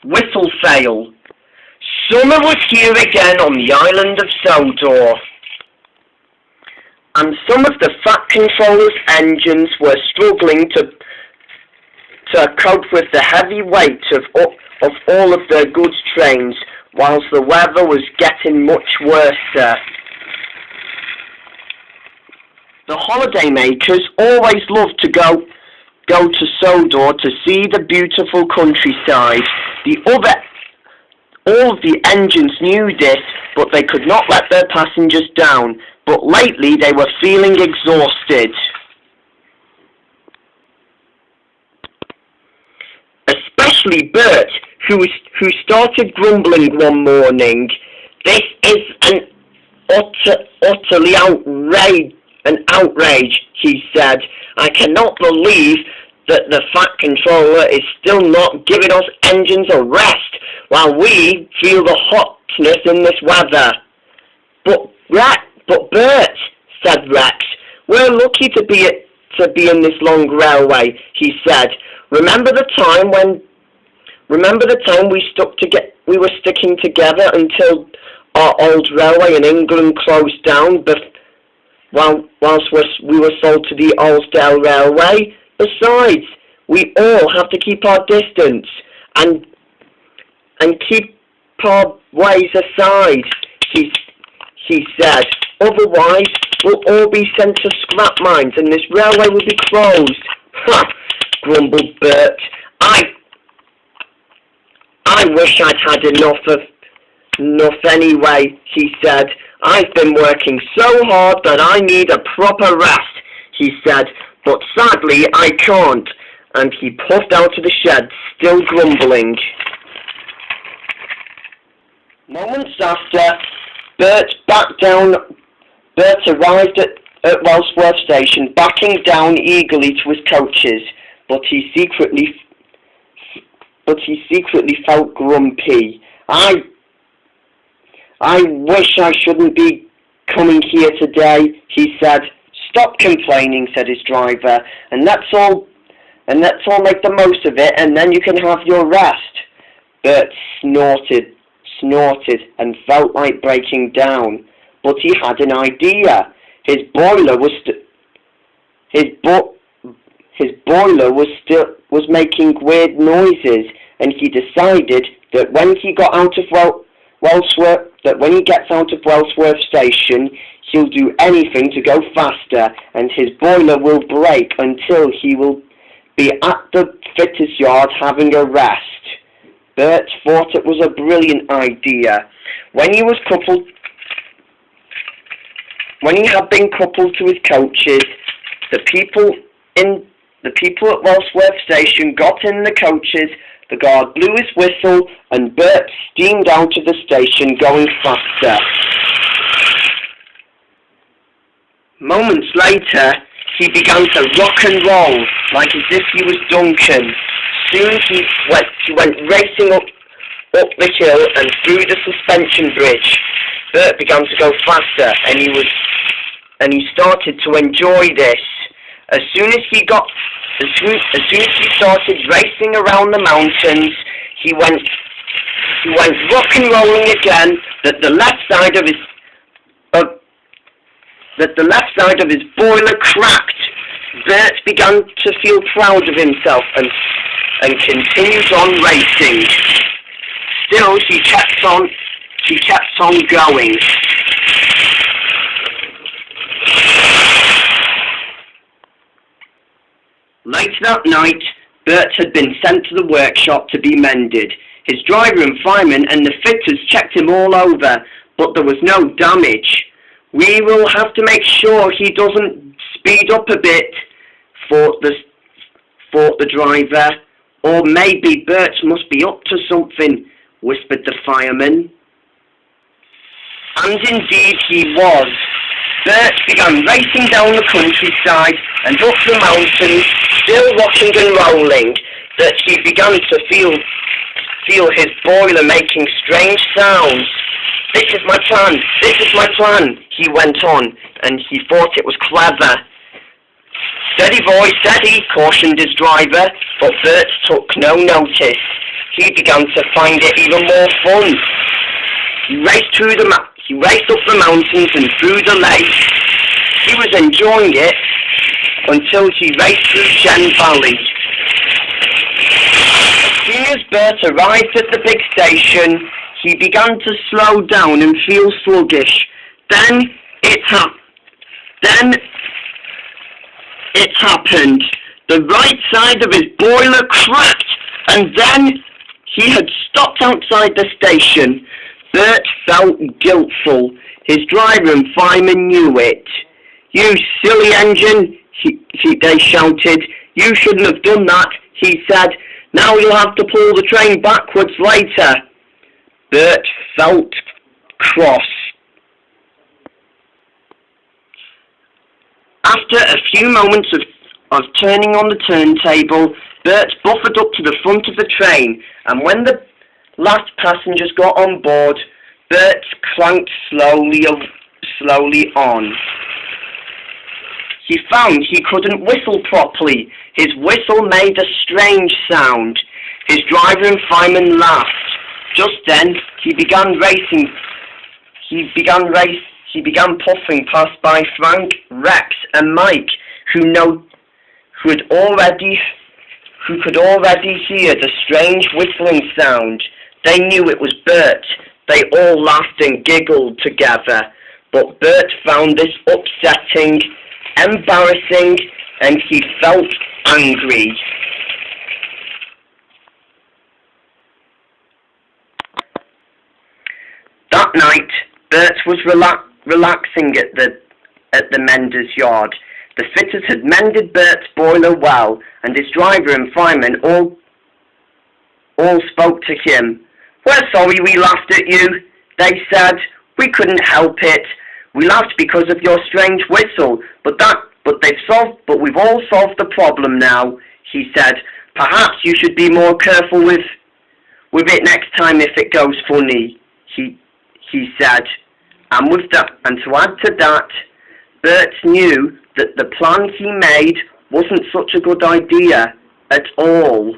whistle fail. Summer was here again on the island of Sodor, and some of the Fat Controller's engines were struggling to cope with the heavy weight of all of their goods trains, whilst the weather was getting much worse. The holidaymakers always loved to go to Sodor to see the beautiful countryside. All of the engines knew this, but they could not let their passengers down. But lately they were feeling exhausted. Especially Bert, who started grumbling one morning. "This is an utterly outrage, he said. "I cannot believe that the Fat Controller is still not giving us engines a rest while we feel the hotness in this weather." But Bert, said Rex, "we're lucky to be in this long railway," he said. Remember the time we were sticking together until our old railway in England closed down, whilst we were sold to the Alsdale Railway? Besides, we all have to keep our distance and keep our ways aside, he said. "Otherwise, we'll all be sent to scrap mines and this railway will be closed." "Ha!" grumbled Bert. I wish I'd had enough anyway, he said. "I've been working so hard that I need a proper rest," he said. "But sadly I can't." And he puffed out of the shed, still grumbling. Moments after, Bert arrived at Wellsworth Station, backing down eagerly to his coaches, but he secretly felt grumpy. I wish I shouldn't be coming here today," he said. "Stop complaining," said his driver, and let's all make the most of it, and then you can have your rest." Bert snorted and felt like breaking down, but he had an idea. His boiler was making weird noises, and he decided that when he gets out of Wellsworth Station, he'll do anything to go faster, and his boiler will break until he will be at the fitters' yard having a rest. Bert thought it was a brilliant idea. When he had been coupled to his coaches, the people at Wellsworth Station got in the coaches, the guard blew his whistle, and Bert steamed out of the station, going faster. Moments later, he began to rock and roll, like as if he was Duncan. Soon he went racing up the hill and through the suspension bridge. Bert began to go faster, and he started to enjoy this. As soon as he started racing around the mountains, he went rock and rolling again. That the left side of his boiler cracked. Bert began to feel proud of himself and continued on racing. Still, he kept on going. Later that night, Bert had been sent to the workshop to be mended. His driver and fireman and the fitters checked him all over, but there was no damage. "We will have to make sure he doesn't speed up a bit," thought the driver. "Or maybe Bert must be up to something," whispered the fireman. And indeed he was. Bert began racing down the countryside and up the mountains, still rocking and rolling, that he began to feel his boiler making strange sounds. This is my plan, he went on, and he thought it was clever. "Steady, boy, steady," cautioned his driver, but Bert took no notice. he began to find it even more fun. He raced up the mountains and through the lake. He was enjoying it until he raced through Shen Valley. As soon as Bert arrived at the big station, he began to slow down and feel sluggish. Then it happened. The right side of his boiler cracked, and then he had stopped outside the station. Bert felt guiltful. His driver and fireman knew it. "You silly engine," they shouted. "You shouldn't have done that," he said. "Now you'll have to pull the train backwards later." Bert felt cross. After a few moments of turning on the turntable, Bert buffered up to the front of the train, and when the last passengers got on board, Bert clanked slowly on. He found he couldn't whistle properly. His whistle made a strange sound. His driver and fireman laughed. Just then, he began puffing past by Frank, Rex, and Mike, who could already hear the strange whistling sound. They knew it was Bert. They all laughed and giggled together. But Bert found this upsetting, embarrassing, and he felt angry. That night, Bert was relaxing at the mender's yard. The fitters had mended Bert's boiler well, and his driver and fireman all spoke to him. "We're sorry we laughed at you," they said. "We couldn't help it. We laughed because of your strange whistle, but we've all solved the problem now," he said. "Perhaps you should be more careful with it next time if it goes funny," he said. And to add to that, Bert knew that the plan he made wasn't such a good idea at all.